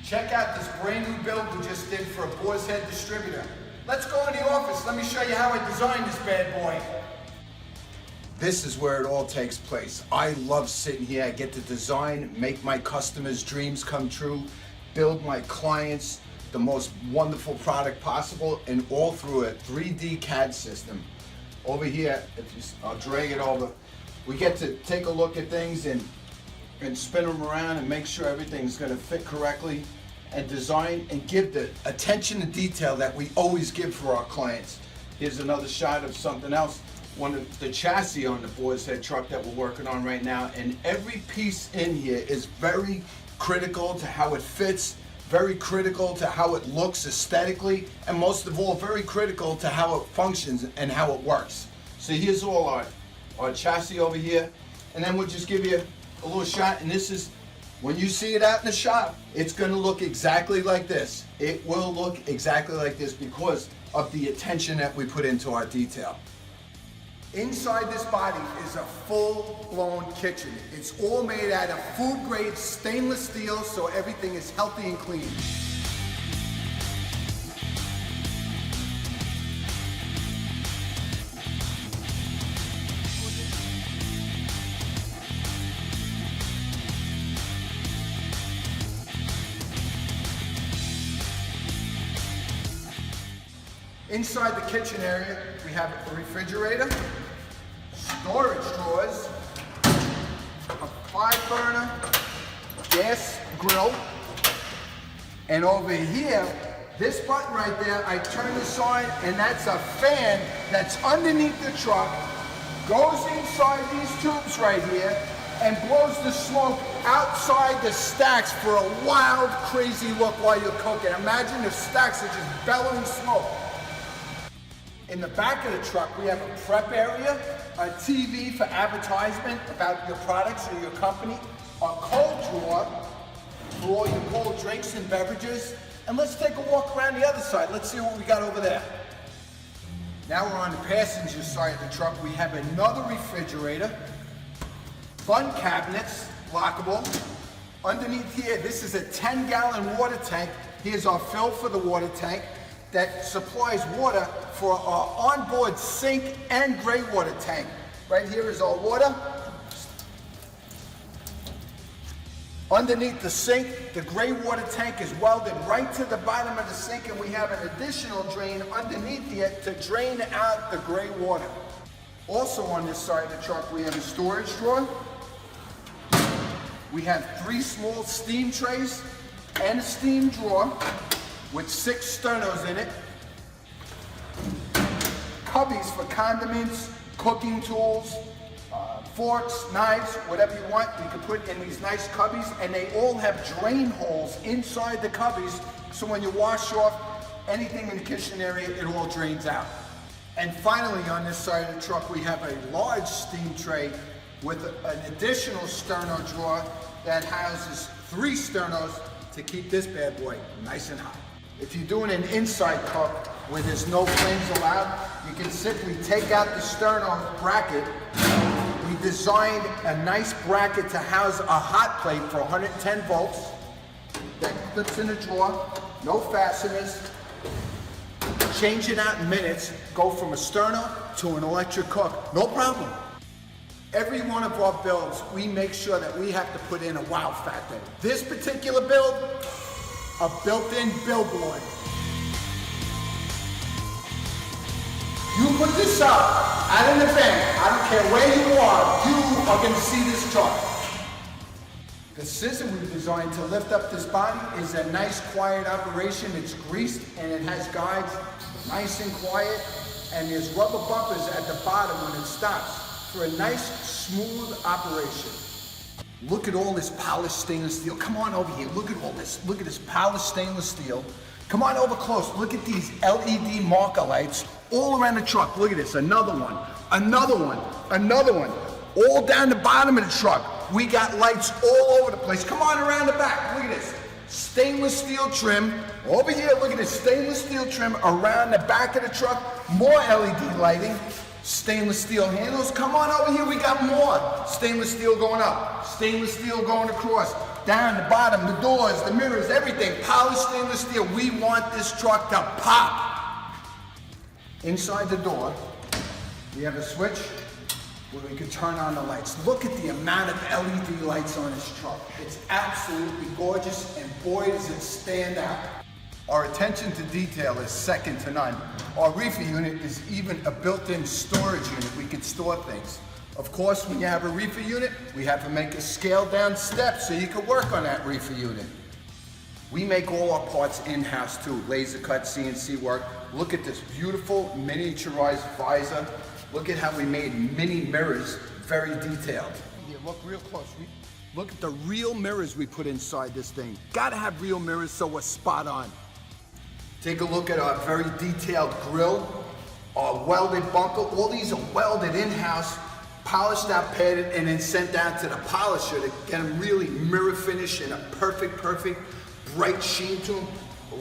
Check out this brand new build we just did for a Boar's Head distributor. Let's go in the office. Let me show you how I designed this bad boy. This is where it all takes place. I love sitting here. I get to design, make my customers' dreams come true, build my clients the most wonderful product possible, and all through a 3D CAD system. Over here, I'll drag it over. We get to take a look at things and spin them around and make sure everything's going to fit correctly, and design and give the attention to detail that we always give for our clients. Here's another shot of something else. One of the chassis on the Boar's Head truck that we're working on right now, and every piece in here is very critical to how it fits, very critical to how it looks aesthetically, and most of all, very critical to how it functions and how it works. So here's all our chassis over here, and then we'll just give you a little shot, and this is, when you see it out in the shop, it's going to look exactly like this. It will look exactly like this because of the attention that we put into our detail. Inside this body is a full-blown kitchen. It's all made out of food-grade stainless steel, so everything is healthy and clean. Inside the kitchen area, we have a refrigerator, storage drawers, a 5-burner gas grill, and over here, this button right there, I turn this on, and that's a fan that's underneath the truck, goes inside these tubes right here, and blows the smoke outside the stacks for a wild, crazy look while you're cooking. Imagine the stacks are just bellowing smoke. In the back of the truck, we have a prep area, a TV for advertisement about your products or your company, a cold drawer for all your cold drinks and beverages, and let's take a walk around the other side. Let's see what we got over there. Now we're on the passenger side of the truck. We have another refrigerator, fun cabinets, lockable. Underneath here, this is a 10-gallon water tank. Here's our fill for the water tank that supplies water for our onboard sink and gray water tank. Right here is our water. Underneath the sink, the gray water tank is welded right to the bottom of the sink, and we have an additional drain underneath here to drain out the gray water. Also on this side of the truck, we have a storage drawer. We have 3 small steam trays and a steam drawer with 6 sternos in it. Cubbies for condiments, cooking tools, forks, knives, whatever you want, you can put in these nice cubbies, and they all have drain holes inside the cubbies, so when you wash off anything in the kitchen area, it all drains out. And finally, on this side of the truck, we have a large steam tray with an additional sterno drawer that houses 3 sternos to keep this bad boy nice and hot. If you're doing an inside cook where there's no flames allowed, you can simply take out the sterno bracket. We designed a nice bracket to house a hot plate for 110 volts that clips in the drawer, no fasteners. Change it out in minutes, go from a sterno to an electric cook, no problem. Every one of our builds, we make sure that we have to put in a wow factor. This particular build, a built-in billboard. You put this up at an event, I don't care where you are going to see this truck. The scissor we designed to lift up this body is a nice quiet operation. It's greased and it has guides, nice and quiet, and there's rubber bumpers at the bottom when it stops for a nice smooth operation. Look at all this polished stainless steel. Come on over here. Look at all this. Look at this polished stainless steel. Come on over close. Look at these LED marker lights all around the truck. Look at this. Another one. Another one. Another one. All down the bottom of the truck. We got lights all over the place. Come on around the back. Look at this. Stainless steel trim. Over here, look at this stainless steel trim around the back of the truck. More LED lighting. Stainless steel handles. Come on over here, we got more. Stainless steel going up, stainless steel going across. down, the bottom, the doors, the mirrors, everything. Polished stainless steel. We want this truck to pop. Inside the door, we have a switch where we can turn on the lights. Look at the amount of LED lights on this truck. It's absolutely gorgeous, and boy does it stand out. Our attention to detail is second to none. Our reefer unit is even a built-in storage unit. We can store things. Of course, when you have a reefer unit, we have to make a scaled down step so you can work on that reefer unit. We make all our parts in-house too, laser cut, CNC work. Look at this beautiful miniaturized visor. Look at how we made mini mirrors, very detailed. Here, look real close. Look at the real mirrors we put inside this thing. Gotta have real mirrors so we're spot on. Take a look at our very detailed grill, our welded bumper. All these are welded in-house, polished out, padded, and then sent down to the polisher to get them really mirror finish and a perfect bright sheen to them.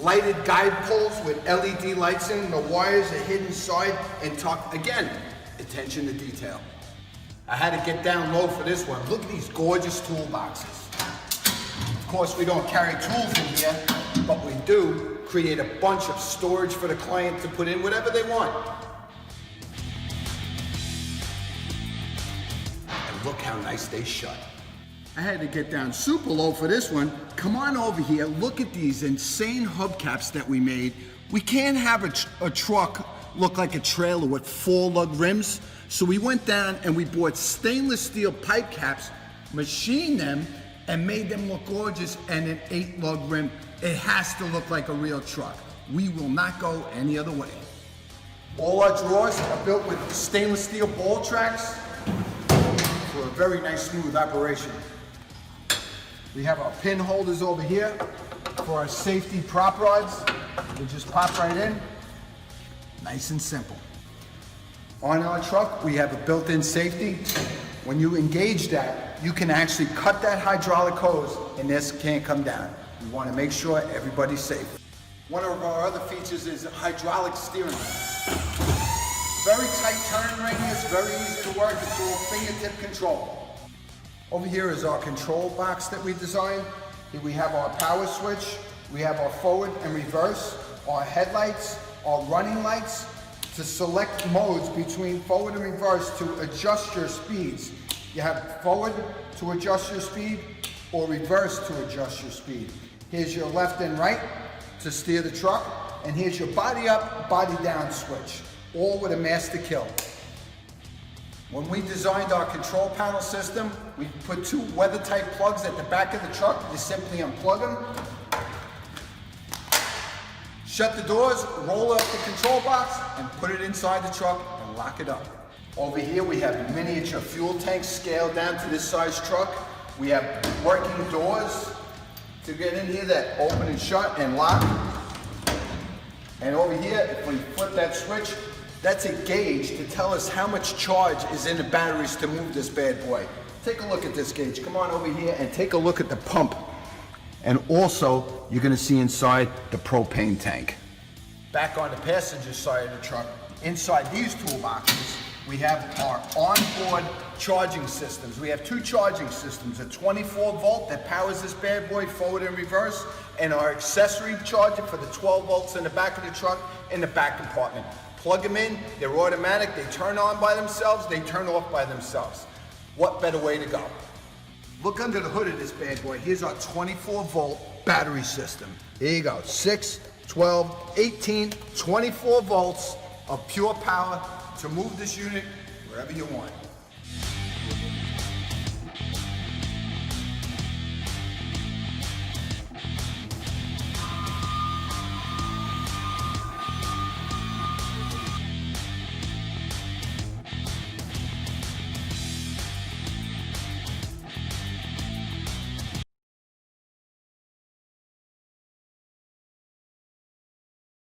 Lighted guide poles with LED lights in them. The wires are hidden side and tucked. Again, attention to detail. I had to get down low for this one. Look at these gorgeous toolboxes. Of course, we don't carry tools in here, but we do create a bunch of storage for the client to put in whatever they want. And look how nice they shut. I had to get down super low for this one. Come on over here, look at these insane hubcaps that we made. We can't have a truck look like a trailer with 4-lug rims. So we went down and we bought stainless steel pipe caps, machined them, and made them look gorgeous, and an 8-lug rim. It has to look like a real truck. We will not go any other way. All our drawers are built with stainless steel ball tracks for a very nice smooth operation. We have our pin holders over here for our safety prop rods. They just pop right in. Nice and simple. On our truck, we have a built-in safety. When you engage that, you can actually cut that hydraulic hose and this can't come down. We want to make sure everybody's safe. One of our other features is hydraulic steering. Very tight turn radius, very easy to work. It's all fingertip control. Over here is our control box that we designed. Here we have our power switch. We have our forward and reverse, our headlights, our running lights, to select modes between forward and reverse to adjust your speeds. You have forward to adjust your speed or reverse to adjust your speed. Here's your left and right to steer the truck, and here's your body up, body down switch, all with a master kill. When we designed our control panel system, we put 2 weather-tight plugs at the back of the truck. You simply unplug them, shut the doors, roll up the control box, and put it inside the truck and lock it up. Over here we have miniature fuel tanks scaled down to this size truck. We have working doors to get in here that open and shut and lock. And over here, if we flip that switch, that's a gauge to tell us how much charge is in the batteries to move this bad boy. Take a look at this gauge. Come on over here and take a look at the pump. And also, you're gonna see inside the propane tank. Back on the passenger side of the truck, inside these toolboxes, we have our onboard charging systems. We have 2 charging systems, a 24-volt that powers this bad boy forward and reverse, and our accessory charger for the 12 volts in the back of the truck in the back compartment. Plug them in, they're automatic, they turn on by themselves, they turn off by themselves. What better way to go? Look under the hood of this bad boy. Here's our 24-volt battery system. Here you go, 6, 12, 18, 24 volts of pure power to move this unit wherever you want.